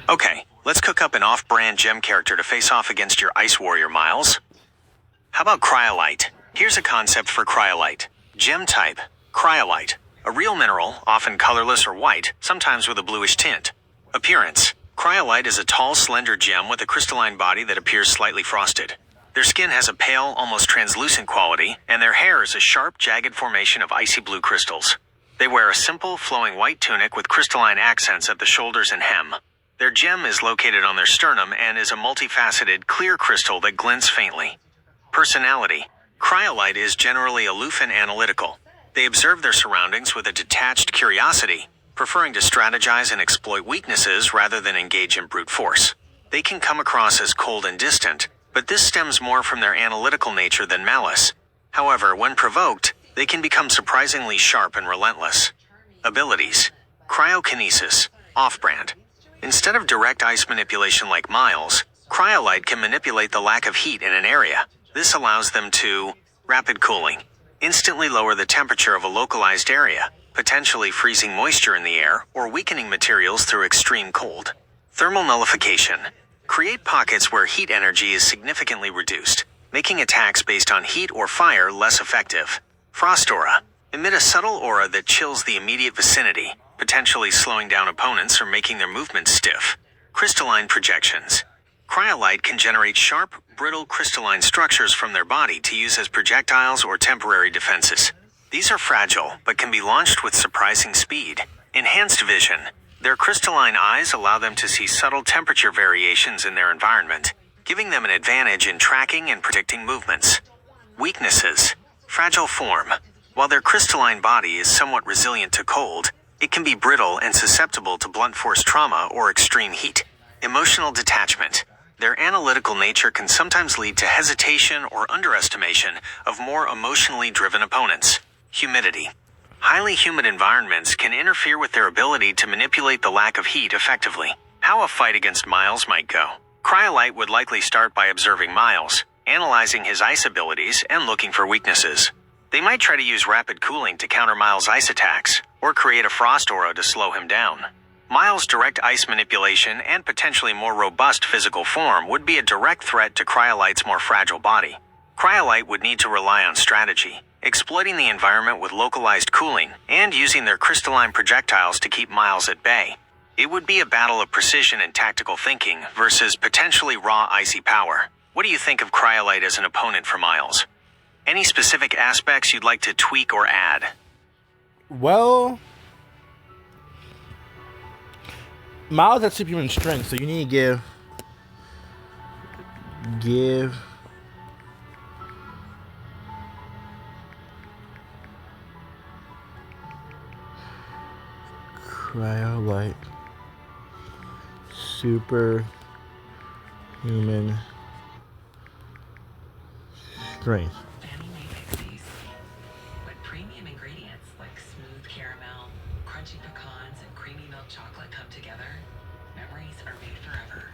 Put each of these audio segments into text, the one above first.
Okay, let's cook up an off-brand gem character to face off against your ice warrior, Miles. How about cryolite? Here's a concept for cryolite. Gem type, cryolite. A real mineral, often colorless or white, sometimes with a bluish tint. Appearance. Cryolite is a tall, slender gem with a crystalline body that appears slightly frosted. Their skin has a pale, almost translucent quality, and their hair is a sharp, jagged formation of icy blue crystals. They wear a simple, flowing white tunic with crystalline accents at the shoulders and hem. Their gem is located on their sternum and is a multifaceted, clear crystal that glints faintly. Personality. Cryolite is generally aloof and analytical. They observe their surroundings with a detached curiosity, preferring to strategize and exploit weaknesses rather than engage in brute force. They can come across as cold and distant, but this stems more from their analytical nature than malice. However, when provoked, they can become surprisingly sharp and relentless. Abilities. Cryokinesis, off-brand. Instead of direct ice manipulation like Miles, cryolite can manipulate the lack of heat in an area. This allows them to rapid cooling, instantly lower the temperature of a localized area, potentially freezing moisture in the air or weakening materials through extreme cold. Thermal nullification. Create pockets where heat energy is significantly reduced, making attacks based on heat or fire less effective. Frost aura. Emit a subtle aura that chills the immediate vicinity, potentially slowing down opponents or making their movements stiff. Crystalline projections. Cryolite can generate sharp, brittle crystalline structures from their body to use as projectiles or temporary defenses. These are fragile, but can be launched with surprising speed. Enhanced vision. Their crystalline eyes allow them to see subtle temperature variations in their environment, giving them an advantage in tracking and predicting movements. Weaknesses. Fragile form. While their crystalline body is somewhat resilient to cold, it can be brittle and susceptible to blunt force trauma or extreme heat. Emotional detachment. Their analytical nature can sometimes lead to hesitation or underestimation of more emotionally driven opponents. Humidity. Highly humid environments can interfere with their ability to manipulate the lack of heat effectively. How a fight against Miles might go. Cryolite would likely start by observing Miles, analyzing his ice abilities, and looking for weaknesses. They might try to use rapid cooling to counter Miles' ice attacks, or create a frost aura to slow him down. Miles' direct ice manipulation and potentially more robust physical form would be a direct threat to Cryolite's more fragile body. Cryolite would need to rely on strategy, exploiting the environment with localized cooling, and using their crystalline projectiles to keep Miles at bay. It would be a battle of precision and tactical thinking versus potentially raw icy power. What do you think of Cryolite as an opponent for Miles? Any specific aspects you'd like to tweak or add? Well, Miles has superhuman strength, so you need to give Cryolite superhuman strength. Family made mixes with premium ingredients like smooth caramel, crunchy pecans, and creamy milk chocolate come together. Memories are made forever.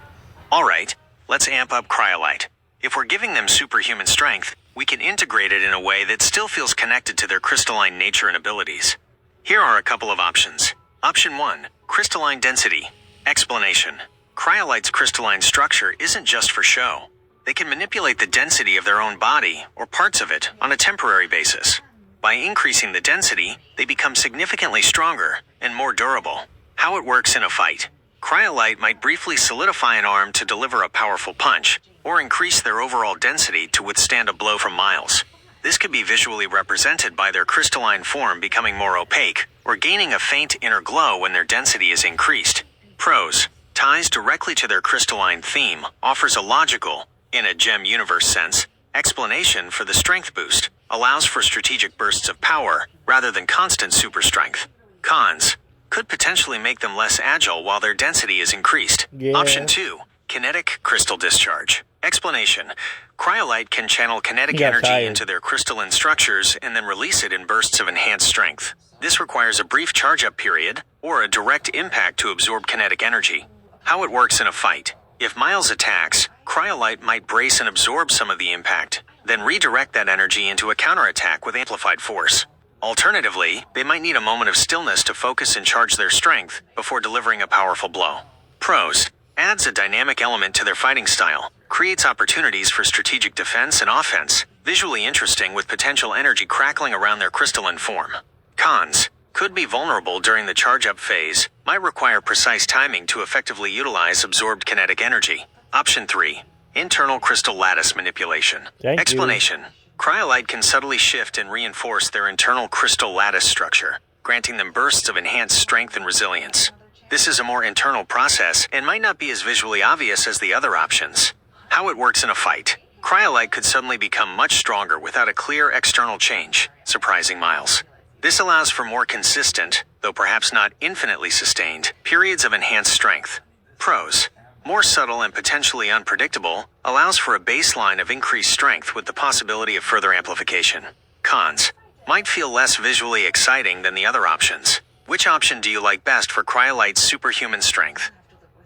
Alright, let's amp up Cryolite. If we're giving them superhuman strength, we can integrate it in a way that still feels connected to their crystalline nature and abilities. Here are a couple of options. Option 1. Crystalline density. Explanation. Cryolite's crystalline structure isn't just for show. They can manipulate the density of their own body, or parts of it, on a temporary basis. By increasing the density, they become significantly stronger and more durable. How it works in a fight. Cryolite might briefly solidify an arm to deliver a powerful punch, or increase their overall density to withstand a blow from Miles. This could be visually represented by their crystalline form becoming more opaque, or gaining a faint inner glow when their density is increased. Pros. Ties directly to their crystalline theme, offers a logical, in a gem universe sense, explanation for the strength boost, allows for strategic bursts of power, rather than constant super strength. Cons. Could potentially make them less agile while their density is increased. Yeah. Option 2. Kinetic crystal discharge. Explanation. Cryolite can channel kinetic energy into their crystalline structures and then release it in bursts of enhanced strength. This requires a brief charge-up period, or a direct impact to absorb kinetic energy. How it works in a fight. If Miles attacks, Cryolite might brace and absorb some of the impact, then redirect that energy into a counterattack with amplified force. Alternatively, they might need a moment of stillness to focus and charge their strength before delivering a powerful blow. Pros. Adds a dynamic element to their fighting style. Creates opportunities for strategic defense and offense. Visually interesting with potential energy crackling around their crystalline form. Cons. Could be vulnerable during the charge-up phase. Might require precise timing to effectively utilize absorbed kinetic energy. Option 3. Internal crystal lattice manipulation. Thank you. Explanation. Cryolite can subtly shift and reinforce their internal crystal lattice structure, granting them bursts of enhanced strength and resilience. This is a more internal process and might not be as visually obvious as the other options. How it works in a fight. Cryolite could suddenly become much stronger without a clear external change, surprising Miles. This allows for more consistent, though perhaps not infinitely sustained, periods of enhanced strength. Pros. More subtle and potentially unpredictable, allows for a baseline of increased strength with the possibility of further amplification. Cons. Might feel less visually exciting than the other options. Which option do you like best for Cryolite's superhuman strength?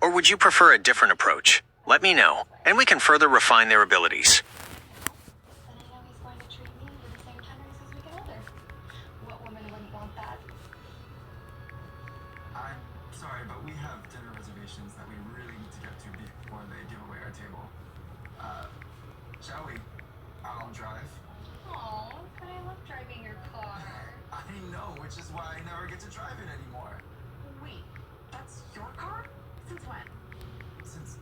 Or would you prefer a different approach? Let me know, and we can further refine their abilities. And I know he's going to treat me with the same tenderness as we get older. What woman wouldn't want that? I'm sorry, but we have dinner reservations that we really need to get to before they give away our table. Shall we? I'll drive. Aw, but I love driving your car. I know, which is why I never get to drive it anymore. Wait, that's your car? Since when? Since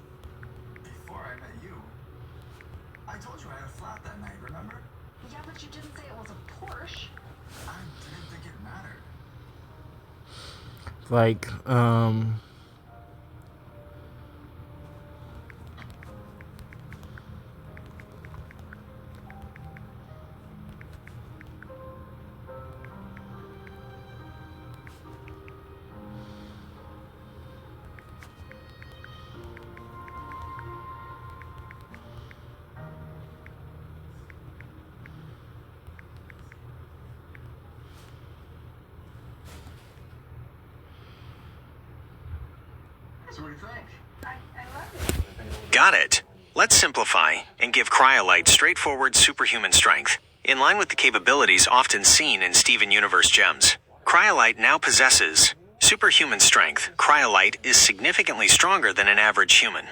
before I met you. I told you I had a flat that night, remember? Yeah, but you didn't say it was a Porsche. I didn't think it mattered. Like, So what do you think? I love it. Got it. Let's simplify and give Cryolite straightforward superhuman strength, in line with the capabilities often seen in Steven Universe gems. Cryolite now possesses superhuman strength. Cryolite is significantly stronger than an average human.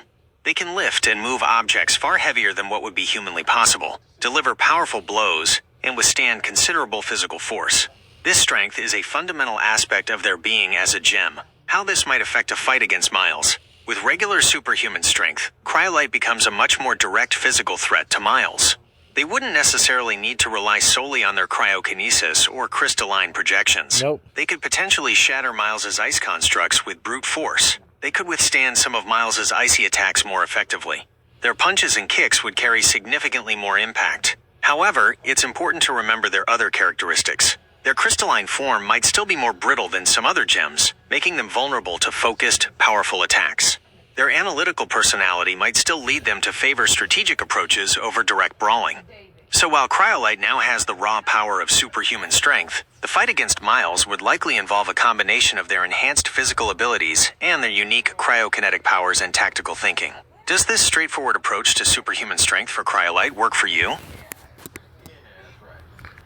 They can lift and move objects far heavier than what would be humanly possible, deliver powerful blows, and withstand considerable physical force. This strength is a fundamental aspect of their being as a gem. How this might affect a fight against Miles. With regular superhuman strength, Cryolite becomes a much more direct physical threat to Miles. They wouldn't necessarily need to rely solely on their cryokinesis or crystalline projections. Nope. They could potentially shatter Miles's ice constructs with brute force. They could withstand some of Miles's icy attacks more effectively. Their punches and kicks would carry significantly more impact. However, it's important to remember their other characteristics. Their crystalline form might still be more brittle than some other gems, making them vulnerable to focused, powerful attacks. Their analytical personality might still lead them to favor strategic approaches over direct brawling. So while Cryolite now has the raw power of superhuman strength, the fight against Miles would likely involve a combination of their enhanced physical abilities and their unique cryokinetic powers and tactical thinking. Does this straightforward approach to superhuman strength for Cryolite work for you?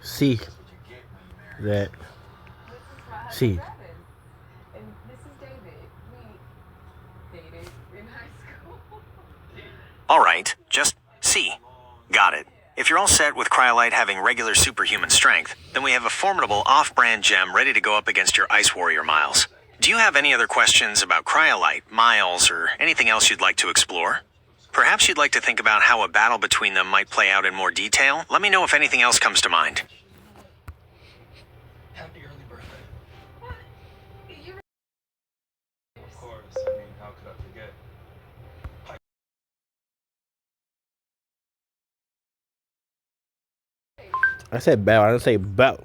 see that. See. And this is David. We dated in high school. Alright, just C. Got it. If you're all set with Cryolite having regular superhuman strength, then we have a formidable off-brand gem ready to go up against your Ice Warrior Miles. Do you have any other questions about Cryolite, Miles, or anything else you'd like to explore? Perhaps you'd like to think about how a battle between them might play out in more detail? Let me know if anything else comes to mind. Happy early birthday. You Of course, I mean, how could I forget? I said bow. I didn't say bow.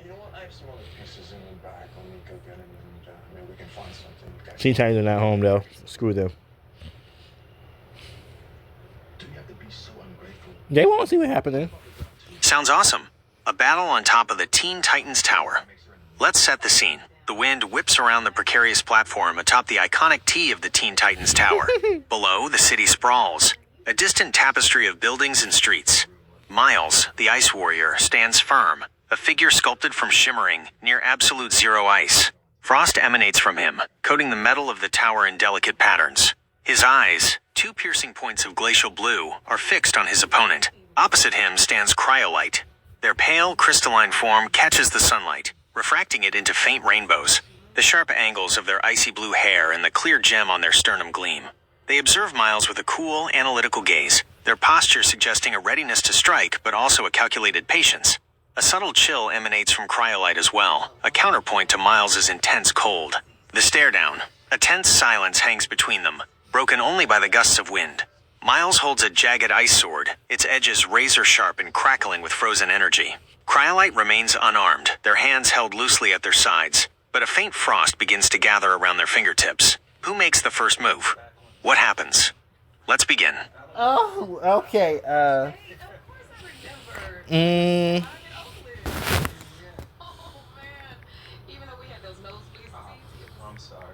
You know what? I have some other pieces in the back. Let me go get them and maybe we can find something. Okay. Teen Titans are not home though. Screw them. Do you have to be so ungrateful? They won't see what happened then. Sounds awesome. A battle on top of the Teen Titans Tower. Let's set the scene. The wind whips around the precarious platform atop the iconic T of the Teen Titans Tower. Below, the city sprawls. a distant tapestry of buildings and streets. Miles, the ice warrior, stands firm, a figure sculpted from shimmering, near absolute zero ice. Frost emanates from him, coating the metal of the tower in delicate patterns. His eyes, two piercing points of glacial blue, are fixed on his opponent. Opposite him stands Cryolite. Their pale, crystalline form catches the sunlight, refracting it into faint rainbows. The sharp angles of their icy blue hair and the clear gem on their sternum gleam. They observe Miles with a cool, analytical gaze, their posture suggesting a readiness to strike but also a calculated patience. A subtle chill emanates from Cryolite as well, a counterpoint to Miles's intense cold. The stare down. A tense silence hangs between them, broken only by the gusts of wind. Miles holds a jagged ice sword, its edges razor-sharp and crackling with frozen energy. Cryolite remains unarmed, their hands held loosely at their sides, but a faint frost begins to gather around their fingertips. Who makes the first move? What happens? Let's begin. Oh, okay. I'm sorry.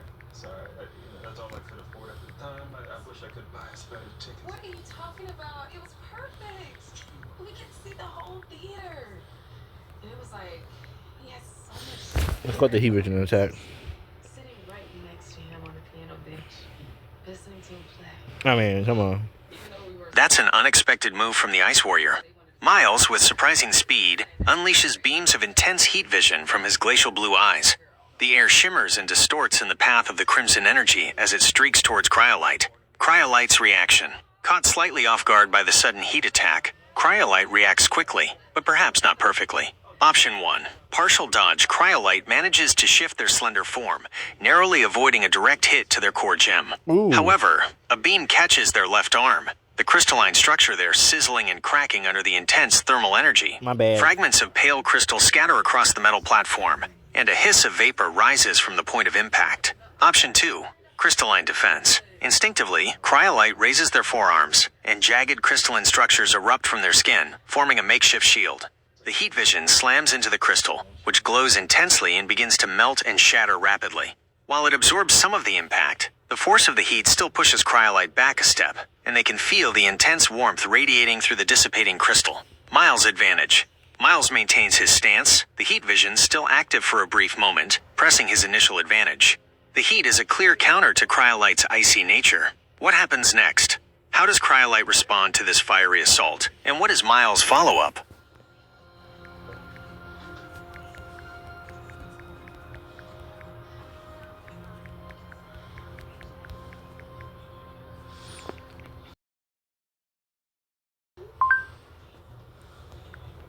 That's all I could afford at the time. I wish I could buy us better tickets. What are you talking about? It was perfect. We could see the whole theater. And it was like, he has so much Let's call the heat vision attack. sitting right next to him on the piano bench, listening to him play. I mean, come on. That's an unexpected move from the Ice Warrior. Miles, with surprising speed, unleashes beams of intense heat vision from his glacial blue eyes. The air shimmers and distorts in the path of the crimson energy as it streaks towards Cryolite. Cryolite's reaction. Caught slightly off guard by the sudden heat attack, Cryolite reacts quickly, but perhaps not perfectly. Option 1. Partial dodge. Cryolite manages to shift their slender form, narrowly avoiding a direct hit to their core gem. Ooh. However, a beam catches their left arm, the crystalline structure there sizzling and cracking under the intense thermal energy. My bad. Fragments of pale crystal scatter across the metal platform, and a hiss of vapor rises from the point of impact. Option 2. Crystalline defense. Instinctively, Cryolite raises their forearms, and jagged crystalline structures erupt from their skin, forming a makeshift shield. The heat vision slams into the crystal, which glows intensely and begins to melt and shatter rapidly. While it absorbs some of the impact, the force of the heat still pushes Cryolite back a step, and they can feel the intense warmth radiating through the dissipating crystal. Miles' advantage. Miles maintains his stance, the heat vision still active for a brief moment, pressing his initial advantage. The heat is a clear counter to Cryolite's icy nature. What happens next? How does Cryolite respond to this fiery assault? And what is Miles' follow-up?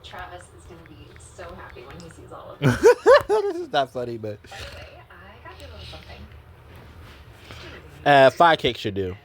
Travis is going to be so happy when he sees all of this. This is not funny, but I got you a little something. 5 cakes should do.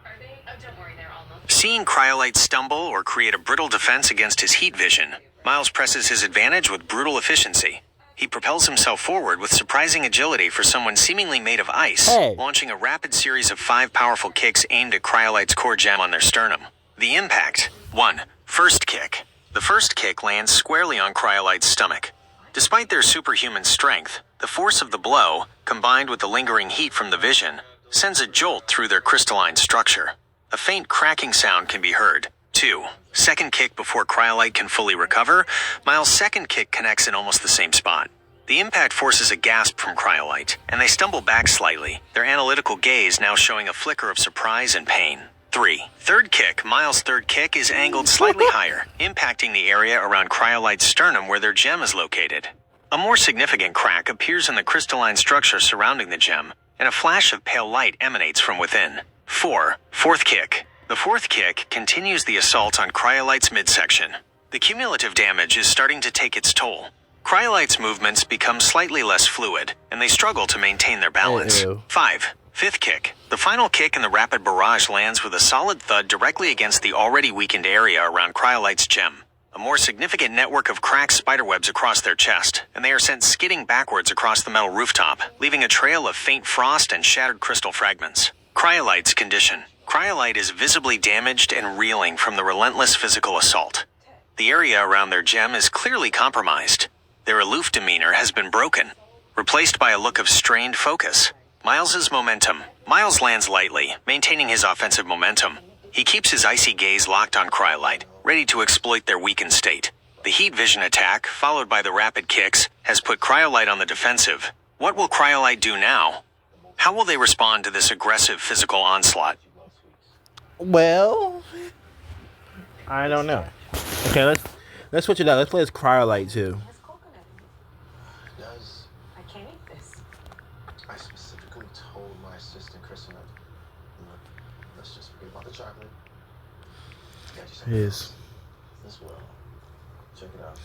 Are they? Oh, don't worry, they're almost. Seeing Cryolite stumble or create a brittle defense against his heat vision, Miles presses his advantage with brutal efficiency. He propels himself forward with surprising agility for someone seemingly made of ice, launching a rapid series of 5 powerful kicks aimed at Cryolite's core gem on their sternum. The impact. 1. First kick. The first kick lands squarely on Cryolite's stomach. Despite their superhuman strength, the force of the blow, combined with the lingering heat from the vision, sends a jolt through their crystalline structure. A faint cracking sound can be heard. 2. Second kick. Before Cryolite can fully recover, Miles' second kick connects in almost the same spot. The impact forces a gasp from Cryolite, and they stumble back slightly, their analytical gaze now showing a flicker of surprise and pain. 3. Third kick. Miles' third kick is angled slightly higher, impacting the area around Cryolite's sternum where their gem is located. A more significant crack appears in the crystalline structure surrounding the gem, and a flash of pale light emanates from within. 4. Fourth kick. The fourth kick continues the assault on Cryolite's midsection. The cumulative damage is starting to take its toll. Cryolite's movements become slightly less fluid, and they struggle to maintain their balance. 5. Fifth kick. The final kick in the rapid barrage lands with a solid thud directly against the already weakened area around Cryolite's gem. A more significant network of cracked spiderwebs across their chest, and they are sent skidding backwards across the metal rooftop, leaving a trail of faint frost and shattered crystal fragments. Cryolite's condition. Cryolite is visibly damaged and reeling from the relentless physical assault. The area around their gem is clearly compromised. Their aloof demeanor has been broken, replaced by a look of strained focus. Miles's momentum. Miles lands lightly, maintaining his offensive momentum. He keeps his icy gaze locked on Cryolite, ready to exploit their weakened state. The heat vision attack, followed by the rapid kicks, has put Cryolite on the defensive. What will Cryolite do now? How will they respond to this aggressive physical onslaught? Well, I don't know. Okay, let's switch it out. Let's play as Cryolite too. Has coconut in it. It does. I can't eat this. I specifically told my assistant Kristen that, let's just forget about the chocolate. I got you something Yes. else as well. Check it out.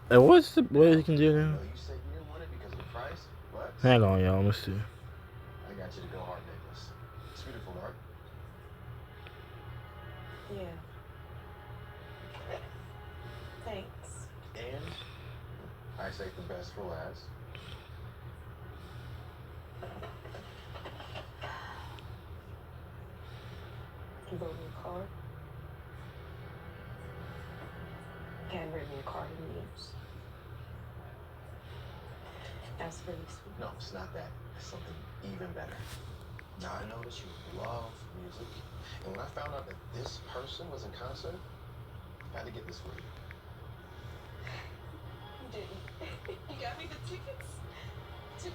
And what you can do now? You said you didn't want it because of the price, but Hang on, y'all. Let's see. I got you to go hard necklace. It's beautiful, right? Yeah. Thanks. And I saved the best for last. You wrote me a card. Handwritten card in use. That's really sweet. No, it's not that. It's something even better. Now I know that you love music, and when I found out that this person was in concert, I had to get this for you. You didn't. You got me the tickets to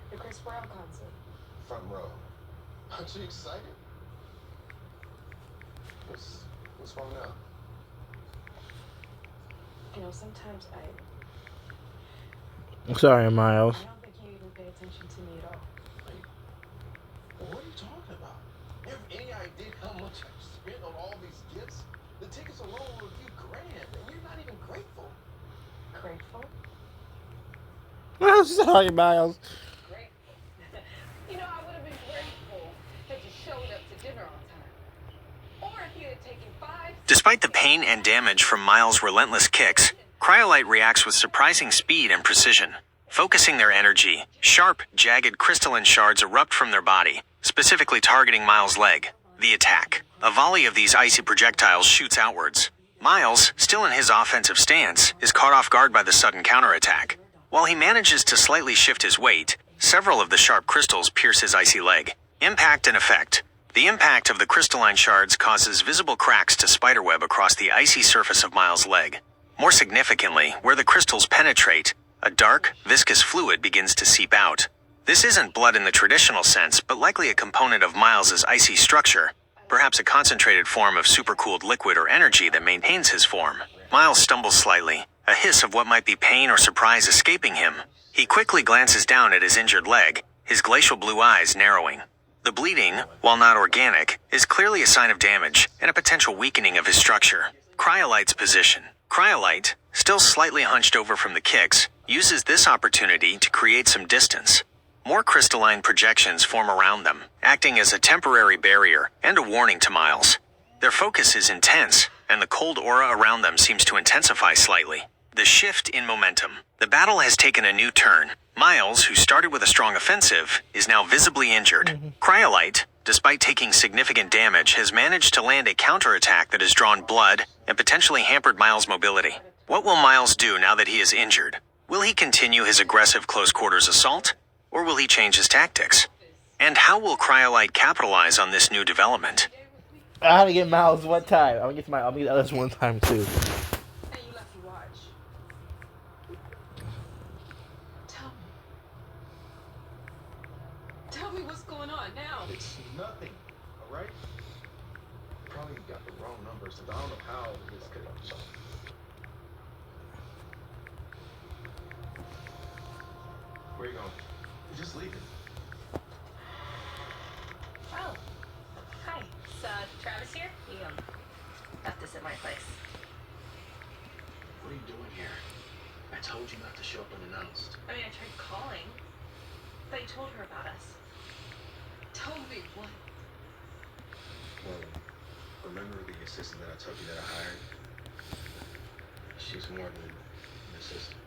the Chris Brown concert. Front row. Aren't you excited? What's wrong now? You know, sometimes I'm sorry, Miles. I don't think you even pay attention to me at all. What are you talking about? You have any idea how much I've spent on all these gifts? The tickets alone were a few grand, and you're not even grateful. Grateful? I'm sorry, Miles. Grateful. You know, I would have been grateful had you showed up to dinner on time. Or if you had taken 5. Despite the pain and damage from Miles' relentless kicks, Cryolite reacts with surprising speed and precision. Focusing their energy, sharp, jagged crystalline shards erupt from their body, specifically targeting Miles' leg. The attack. A volley of these icy projectiles shoots outwards. Miles, still in his offensive stance, is caught off guard by the sudden counterattack. While he manages to slightly shift his weight, several of the sharp crystals pierce his icy leg. Impact and effect. The impact of the crystalline shards causes visible cracks to spiderweb across the icy surface of Miles' leg. More significantly, where the crystals penetrate, a dark, viscous fluid begins to seep out. This isn't blood in the traditional sense, but likely a component of Miles' icy structure, perhaps a concentrated form of supercooled liquid or energy that maintains his form. Miles stumbles slightly, a hiss of what might be pain or surprise escaping him. He quickly glances down at his injured leg, his glacial blue eyes narrowing. The bleeding, while not organic, is clearly a sign of damage and a potential weakening of his structure. Cryolite's position. Cryolite, still slightly hunched over from the kicks, uses this opportunity to create some distance. More crystalline projections form around them, acting as a temporary barrier and a warning to Miles. Their focus is intense, and the cold aura around them seems to intensify slightly. The shift in momentum. The battle has taken a new turn. Miles, who started with a strong offensive, is now visibly injured. Cryolite, despite taking significant damage, has managed to land a counterattack that has drawn blood and potentially hampered Miles' mobility. What will Miles do now that he is injured? Will he continue his aggressive close-quarters assault, or will he change his tactics? And how will Cryolite capitalize on this new development? I had to get Miles one time. I'll get the others one time too. Hey, you left your watch. Tell me what's going on now. It's nothing, all right? Probably got the wrong numbers, and I don't know how this could have so. Where you going? You're just leaving. Oh, hi. It's Travis here. He left this at my place. What are you doing here? I told you not to show up unannounced. I mean, I tried calling. But you told her about us. Told me what? Well, remember the assistant that I told you that I hired? She's more than an assistant.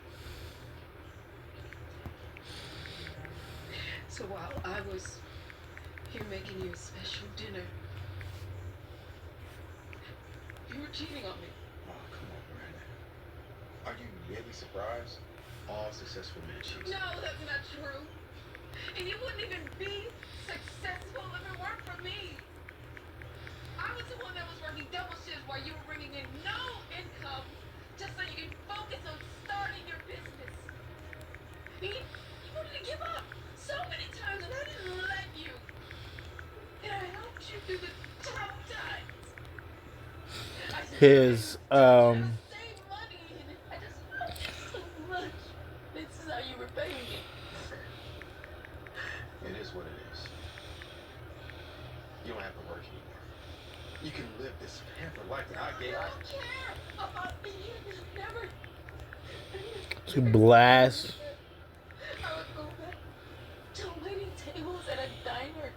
So while I was here making you a special dinner, you were cheating on me. Oh, come on, Miranda. Are you really surprised? All successful men cheat. No, that's not true. And you wouldn't even be successful if it weren't for You wanted to give up so many times, and I didn't let you. And I helped you through the tough times. His Save money, and I just love you so much. This is how you repay me. It is what it is. You don't have to work anymore. You can live this pampered life that I gave. I don't care about me. Never. to blast. I would go back to waiting tables at a diner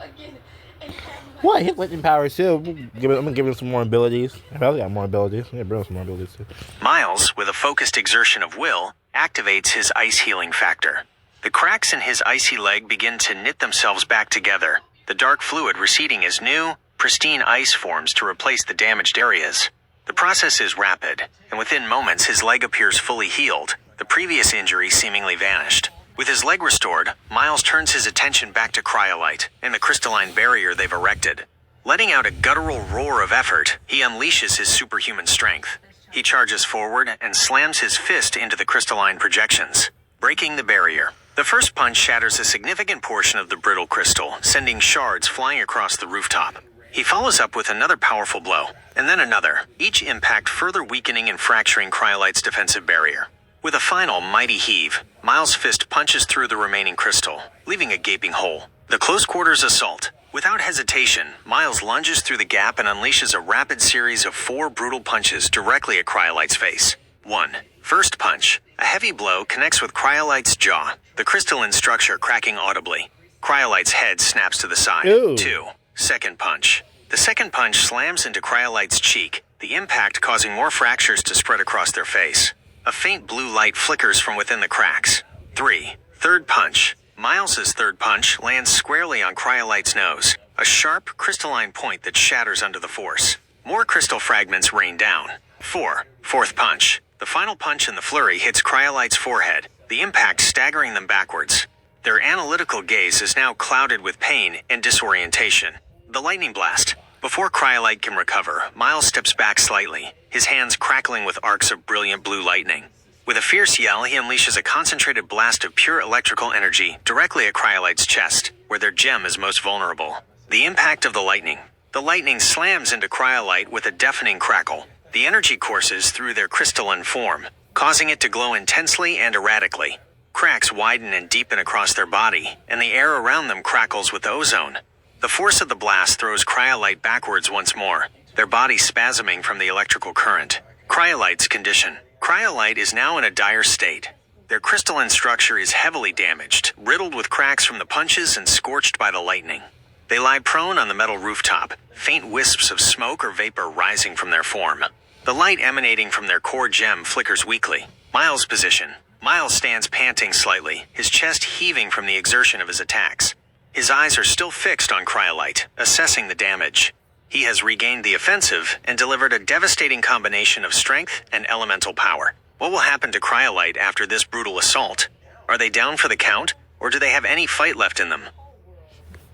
again and have my... What? Hit lightning powers too. I'm gonna give him some more abilities. I got more abilities. Yeah, bring him some more abilities too. Miles, with a focused exertion of will, activates his ice healing factor. The cracks in his icy leg begin to knit themselves back together, the dark fluid receding as new, pristine ice forms to replace the damaged areas. The process is rapid, and within moments his leg appears fully healed, the previous injury seemingly vanished. With his leg restored, Miles turns his attention back to Cryolite and the crystalline barrier they've erected. Letting out a guttural roar of effort, he unleashes his superhuman strength. He charges forward and slams his fist into the crystalline projections, breaking the barrier. The first punch shatters a significant portion of the brittle crystal, sending shards flying across the rooftop. He follows up with another powerful blow, and then another, each impact further weakening and fracturing Cryolite's defensive barrier. With a final mighty heave, Miles' fist punches through the remaining crystal, leaving a gaping hole. The close-quarters assault. Without hesitation, Miles lunges through the gap and unleashes a rapid series of 4 brutal punches directly at Cryolite's face. 1. First punch. A heavy blow connects with Cryolite's jaw, the crystalline structure cracking audibly. Cryolite's head snaps to the side. Ooh. 2. Second punch. The second punch slams into Cryolite's cheek, the impact causing more fractures to spread across their face. A faint blue light flickers from within the cracks. 3. Third punch. Miles's third punch lands squarely on Cryolite's nose, a sharp, crystalline point that shatters under the force. More crystal fragments rain down. 4. Fourth punch. The final punch in the flurry hits Cryolite's forehead, the impact staggering them backwards. Their analytical gaze is now clouded with pain and disorientation. The lightning blast. Before Cryolite can recover, Miles steps back slightly, his hands crackling with arcs of brilliant blue lightning. With a fierce yell, he unleashes a concentrated blast of pure electrical energy directly at Cryolite's chest, where their gem is most vulnerable. The impact of the lightning slams into Cryolite with a deafening crackle. The energy courses through their crystalline form, causing it to glow intensely and erratically. Cracks widen and deepen across their body, and the air around them crackles with ozone. The force of the blast throws Cryolite backwards once more, their body spasming from the electrical current. Cryolite's condition. Cryolite is now in a dire state. Their crystalline structure is heavily damaged, riddled with cracks from the punches and scorched by the lightning. They lie prone on the metal rooftop, faint wisps of smoke or vapor rising from their form. The light emanating from their core gem flickers weakly. Miles' position. Miles stands panting slightly, his chest heaving from the exertion of his attacks. His eyes are still fixed on Cryolite, assessing the damage. He has regained the offensive and delivered a devastating combination of strength and elemental power. What will happen to Cryolite after this brutal assault? Are they down for the count, or do they have any fight left in them?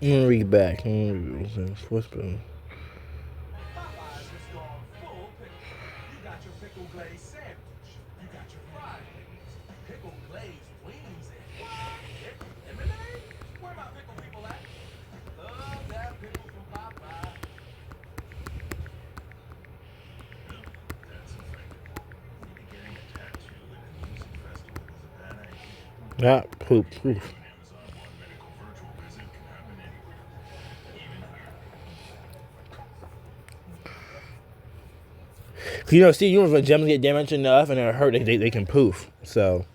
I'm gonna read back. What's been? Poop. Oof. You know, see, when gems get damaged enough and they're hurt, they can poof. So,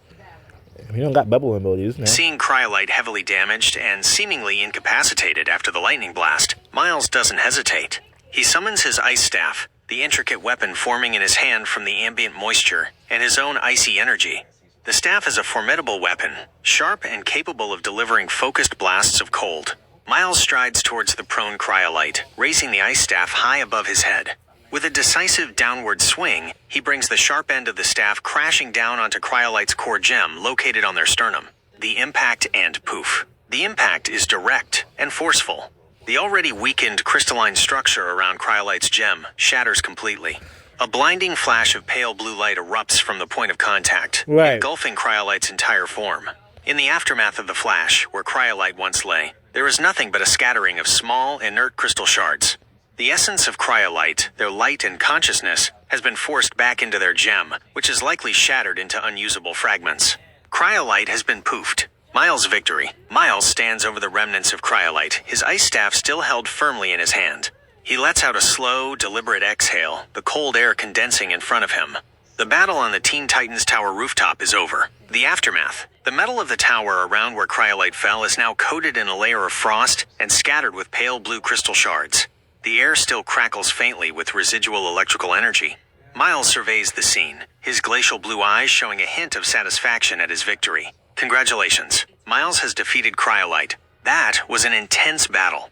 if you don't got bubble abilities, no. Seeing Cryolite heavily damaged and seemingly incapacitated after the lightning blast, Miles doesn't hesitate. He summons his ice staff, the intricate weapon forming in his hand from the ambient moisture and his own icy energy. The staff is a formidable weapon, sharp and capable of delivering focused blasts of cold. Miles strides towards the prone Cryolite, raising the ice staff high above his head. With a decisive downward swing, he brings the sharp end of the staff crashing down onto Cryolite's core gem located on their sternum. The impact and poof. The impact is direct and forceful. The already weakened crystalline structure around Cryolite's gem shatters completely. A blinding flash of pale blue light erupts from the point of contact, Right. engulfing Cryolite's entire form. In the aftermath of the flash, where Cryolite once lay, there is nothing but a scattering of small, inert crystal shards. The essence of Cryolite, their light and consciousness, has been forced back into their gem, which is likely shattered into unusable fragments. Cryolite has been poofed. Miles' victory. Miles stands over the remnants of Cryolite, his ice staff still held firmly in his hand. He lets out a slow, deliberate exhale, the cold air condensing in front of him. The battle on the Teen Titans Tower rooftop is over. The aftermath. The metal of the tower around where Cryolite fell is now coated in a layer of frost and scattered with pale blue crystal shards. The air still crackles faintly with residual electrical energy. Miles surveys the scene, his glacial blue eyes showing a hint of satisfaction at his victory. Congratulations. Miles has defeated Cryolite. That was an intense battle.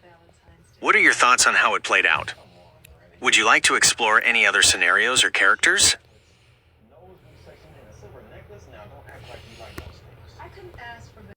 What are your thoughts on how it played out? Would you like to explore any other scenarios or characters? I couldn't ask for better.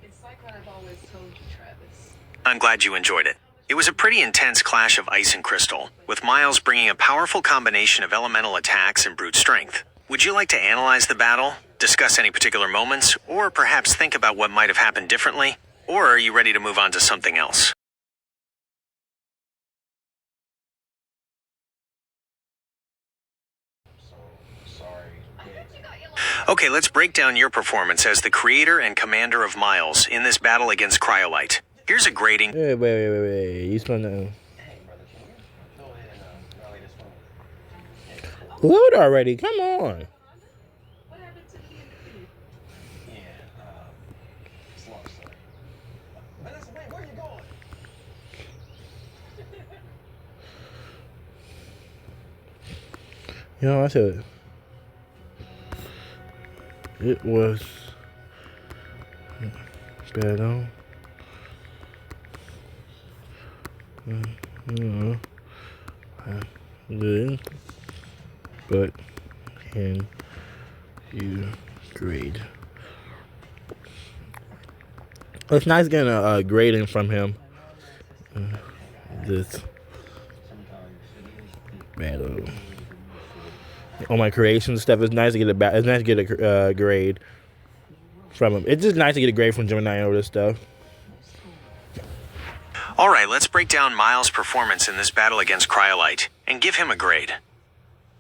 It's like what I've always told you, Travis. I'm glad you enjoyed it. It was a pretty intense clash of ice and crystal, with Miles bringing a powerful combination of elemental attacks and brute strength. Would you like to analyze the battle, discuss any particular moments, or perhaps think about what might have happened differently? Or are you ready to move on to something else? Okay, let's break down your performance as the creator and commander of Miles in this battle against Cryolite. Here's a grading. Wait. You spun that. Hey, brother, can you go ahead and rally this one? Load already. Come on. What happened to the interview? Yeah, it's a long story. Vanessa, wait, where are you going? You know, I said it was better. Good, but can you grade? It's nice getting a grading from him. This battle. On my creation stuff, it's nice to get it's nice to get a grade from him. It's just nice to get a grade from Gemini over this stuff. Alright, let's break down Miles' performance in this battle against Cryolite and give him a grade.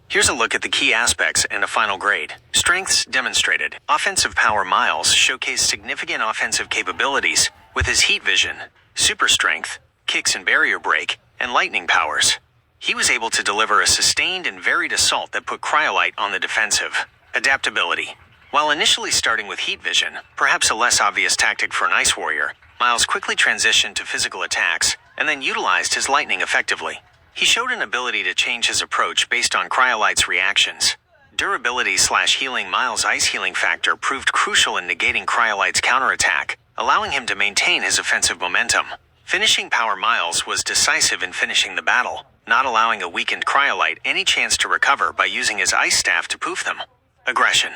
Here's a look at the key aspects and a final grade. Strengths demonstrated. Offensive power. Miles showcased significant offensive capabilities with his heat vision, super strength, kicks and barrier break, and lightning powers. He was able to deliver a sustained and varied assault that put Cryolite on the defensive. Adaptability. While initially starting with heat vision, perhaps a less obvious tactic for an ice warrior, Miles quickly transitioned to physical attacks and then utilized his lightning effectively. He showed an ability to change his approach based on Cryolite's reactions. Durability/healing. Miles' ice healing factor proved crucial in negating Cryolite's counterattack, allowing him to maintain his offensive momentum. Finishing power. Miles was decisive in finishing the battle, not allowing a weakened Cryolite any chance to recover by using his ice staff to poof them. Aggression.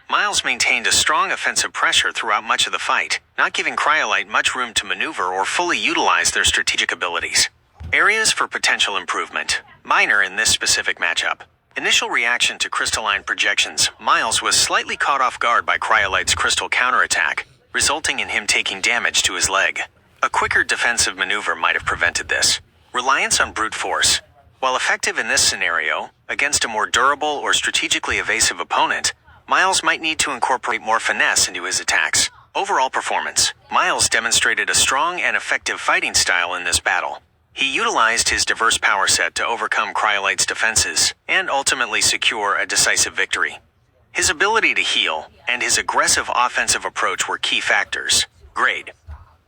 Miles maintained a strong offensive pressure throughout much of the fight, not giving Cryolite much room to maneuver or fully utilize their strategic abilities. Areas for potential improvement. Minor in this specific matchup. Initial reaction to crystalline projections. Miles was slightly caught off guard by Cryolite's crystal counterattack, resulting in him taking damage to his leg. A quicker defensive maneuver might have prevented this. Reliance on brute force. While effective in this scenario, against a more durable or strategically evasive opponent, Miles might need to incorporate more finesse into his attacks. Overall performance. Miles demonstrated a strong and effective fighting style in this battle. He utilized his diverse power set to overcome Cryolite's defenses and ultimately secure a decisive victory. His ability to heal and his aggressive offensive approach were key factors. Grade.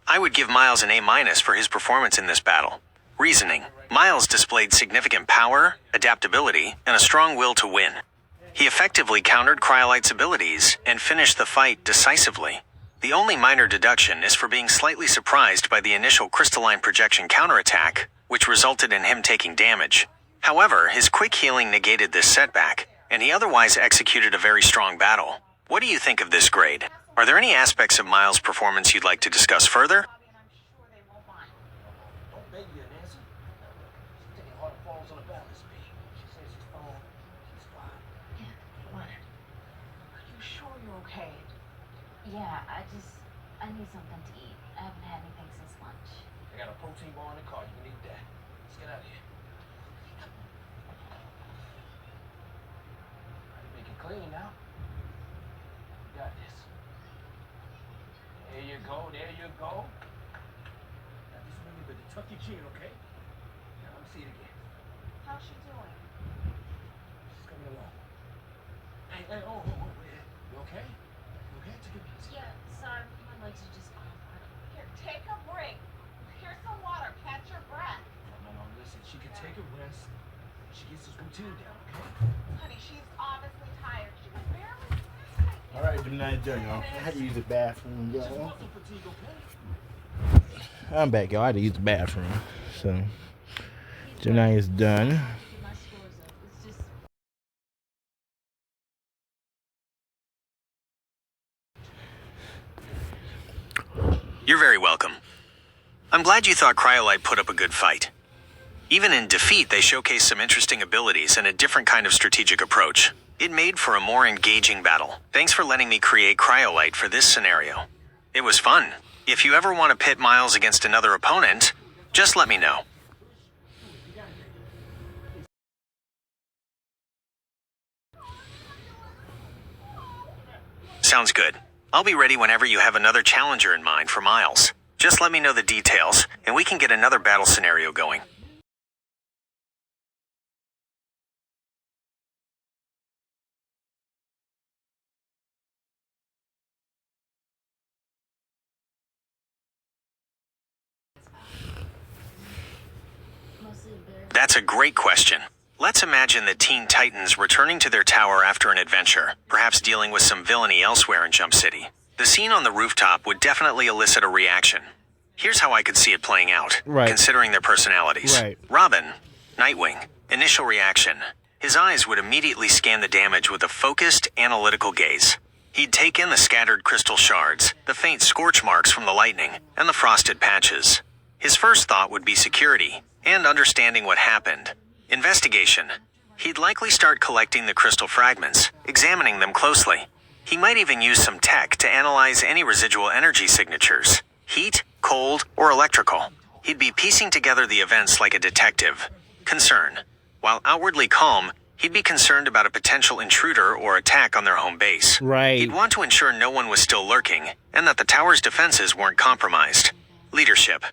I would give Miles an A- for his performance in this battle. Reasoning. Miles displayed significant power, adaptability, and a strong will to win. He effectively countered Cryolite's abilities and finished the fight decisively. The only minor deduction is for being slightly surprised by the initial crystalline projection counterattack, which resulted in him taking damage. However, his quick healing negated this setback, and he otherwise executed a very strong battle. What do you think of this grade? Are there any aspects of Miles' performance you'd like to discuss further? Don't beg you, Nancy. okay? Yeah, I need something to eat. I haven't had anything since lunch. I got a protein bar in the car. You need that. Let's get out of here. Make it clean now. You got this. There you go. There you go. Now this one you better tuck your chin, okay? Now let me see it again. How's she doing? She's coming along. Hey, oh, yeah. You okay? You okay? Take it easy. Yeah, sorry, my legs are just falling apart. Here, take a break. Here's some water. Catch your breath. No, listen. She can take a rest. She gets this routine down, okay? Honey, she's obviously tired. She was barely sleeping. All right, Gemini done, y'all. I had to use the bathroom, Just y'all. muscle fatigue, okay? I'm back, y'all. I had to use the bathroom. So, Gemini is done. Keep my scores up. It's just You're very welcome. I'm glad you thought Cryolite put up a good fight. Even in defeat, they showcased some interesting abilities and a different kind of strategic approach. It made for a more engaging battle. Thanks for letting me create Cryolite for this scenario. It was fun. If you ever want to pit Miles against another opponent, just let me know. Sounds good. I'll be ready whenever you have another challenger in mind for Miles. Just let me know the details, and we can get another battle scenario going. mostly embarrassing. That's a great question. Let's imagine the Teen Titans returning to their tower after an adventure, perhaps dealing with some villainy elsewhere in Jump City. The scene on the rooftop would definitely elicit a reaction. Here's how I could see it playing out, Right. considering their personalities. Right. Robin, Nightwing, initial reaction. His eyes would immediately scan the damage with a focused, analytical gaze. He'd take in the scattered crystal shards, the faint scorch marks from the lightning, and the frosted patches. His first thought would be security, and understanding what happened. Investigation. He'd likely start collecting the crystal fragments, examining them closely. He might even use some tech to analyze any residual energy signatures, heat, cold, or electrical. He'd be piecing together the events like a detective. Concern. While outwardly calm, he'd be concerned about a potential intruder or attack on their home base. Right. He'd want to ensure no one was still lurking, and that the tower's defenses weren't compromised. Leadership.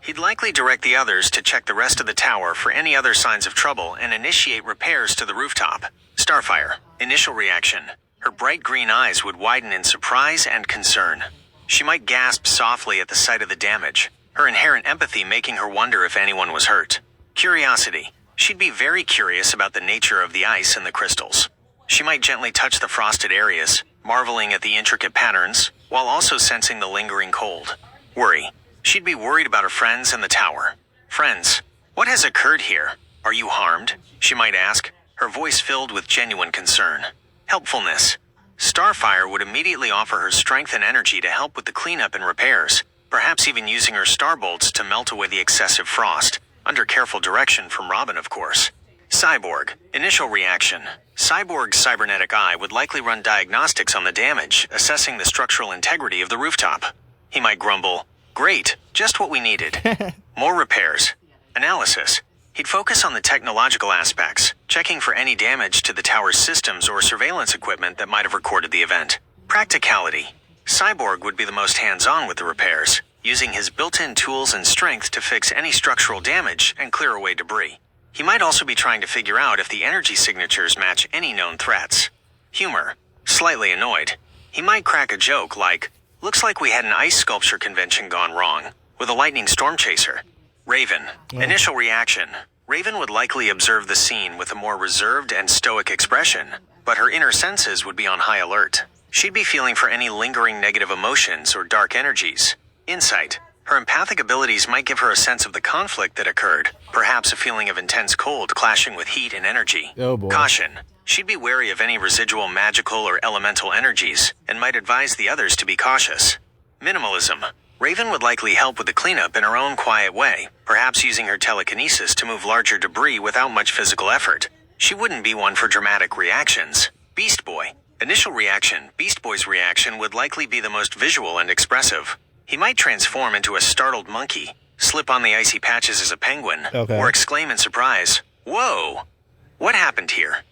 He'd likely direct the others to check the rest of the tower for any other signs of trouble and initiate repairs to the rooftop. Starfire. Initial reaction. Her bright green eyes would widen in surprise and concern. She might gasp softly at the sight of the damage, her inherent empathy making her wonder if anyone was hurt. Curiosity. She'd be very curious about the nature of the ice and the crystals. She might gently touch the frosted areas, marveling at the intricate patterns, while also sensing the lingering cold. Worry. She'd be worried about her friends and the tower. Friends, what has occurred here? Are you harmed? She might ask, her voice filled with genuine concern. Helpfulness. Starfire would immediately offer her strength and energy to help with the cleanup and repairs, perhaps even using her starbolts to melt away the excessive frost, under careful direction from Robin, of course. Cyborg. Initial reaction. Cyborg's cybernetic eye would likely run diagnostics on the damage, assessing the structural integrity of the rooftop. He might grumble, "Great, just what we needed." More repairs. Analysis. He'd focus on the technological aspects, checking for any damage to the tower's systems or surveillance equipment that might have recorded the event. Practicality. Cyborg would be the most hands-on with the repairs, using his built-in tools and strength to fix any structural damage and clear away debris. He might also be trying to figure out if the energy signatures match any known threats. Humor. Slightly annoyed. He might crack a joke like, "Looks like we had an ice sculpture convention gone wrong, with a lightning storm chaser." Raven. Initial reaction. Raven would likely observe the scene with a more reserved and stoic expression, but her inner senses would be on high alert. She'd be feeling for any lingering negative emotions or dark energies. Insight. Her empathic abilities might give her a sense of the conflict that occurred, perhaps a feeling of intense cold clashing with heat and energy. Oh boy. Caution. She'd be wary of any residual magical or elemental energies, and might advise the others to be cautious. Minimalism. Raven would likely help with the cleanup in her own quiet way, perhaps using her telekinesis to move larger debris without much physical effort. She wouldn't be one for dramatic reactions. Beast Boy. Initial reaction, Beast Boy's reaction would likely be the most visual and expressive. He might transform into a startled monkey, slip on the icy patches as a penguin, Okay. or exclaim in surprise, "Whoa! What happened here?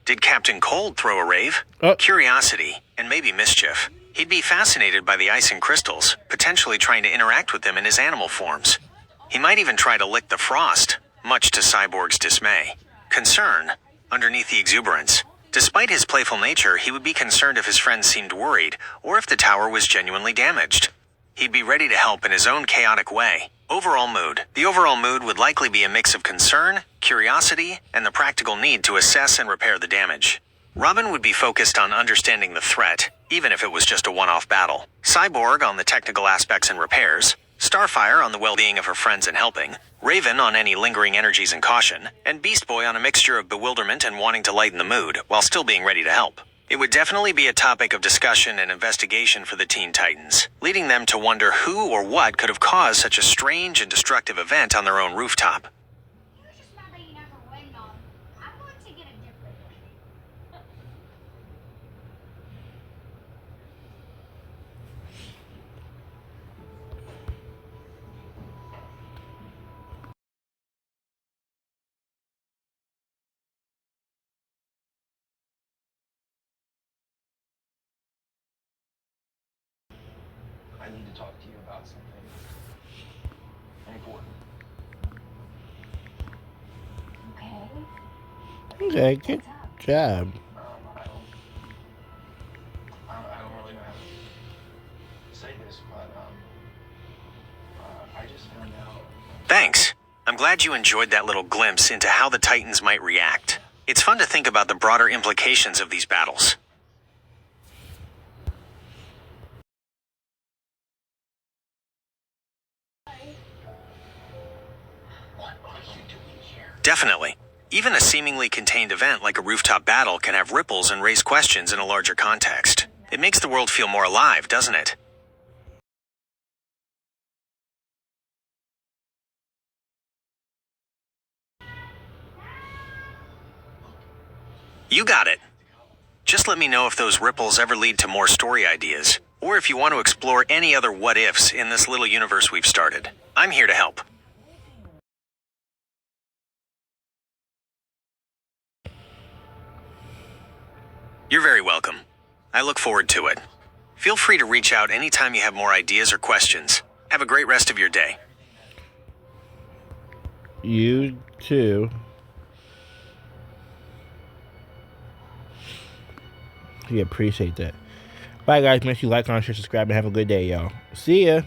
Did Captain Cold throw a rave?" Oh. Curiosity, and maybe mischief. He'd be fascinated by the ice and crystals, potentially trying to interact with them in his animal forms. He might even try to lick the frost, much to Cyborg's dismay. Concern, underneath the exuberance. Despite his playful nature, he would be concerned if his friends seemed worried, or if the tower was genuinely damaged. He'd be ready to help in his own chaotic way. Overall mood. The overall mood would likely be a mix of concern, curiosity, and the practical need to assess and repair the damage. Robin would be focused on understanding the threat, even if it was just a one-off battle. Cyborg on the technical aspects and repairs. Starfire on the well-being of her friends and helping. Raven on any lingering energies and caution. And Beast Boy on a mixture of bewilderment and wanting to lighten the mood, while still being ready to help. It would definitely be a topic of discussion and investigation for the Teen Titans, leading them to wonder who or what could have caused such a strange and destructive event on their own rooftop. You were just mad that you never win, Mom. I'm going to get a different one. I need to talk to you about something important. Okay. Okay, good job. I don't really know how to say this, but I just found out. Thanks. I'm glad you enjoyed that little glimpse into how the Titans might react. It's fun to think about the broader implications of these battles. What are you doing here? Definitely. Even a seemingly contained event like a rooftop battle can have ripples and raise questions in a larger context. It makes the world feel more alive, doesn't it? You got it. Just let me know if those ripples ever lead to more story ideas, or if you want to explore any other what-ifs in this little universe we've started. I'm here to help. You're very welcome. I look forward to it. Feel free to reach out anytime you have more ideas or questions. Have a great rest of your day. You too. We appreciate that. Bye, guys. Make sure you like, comment, share, subscribe, and have a good day, y'all. See ya.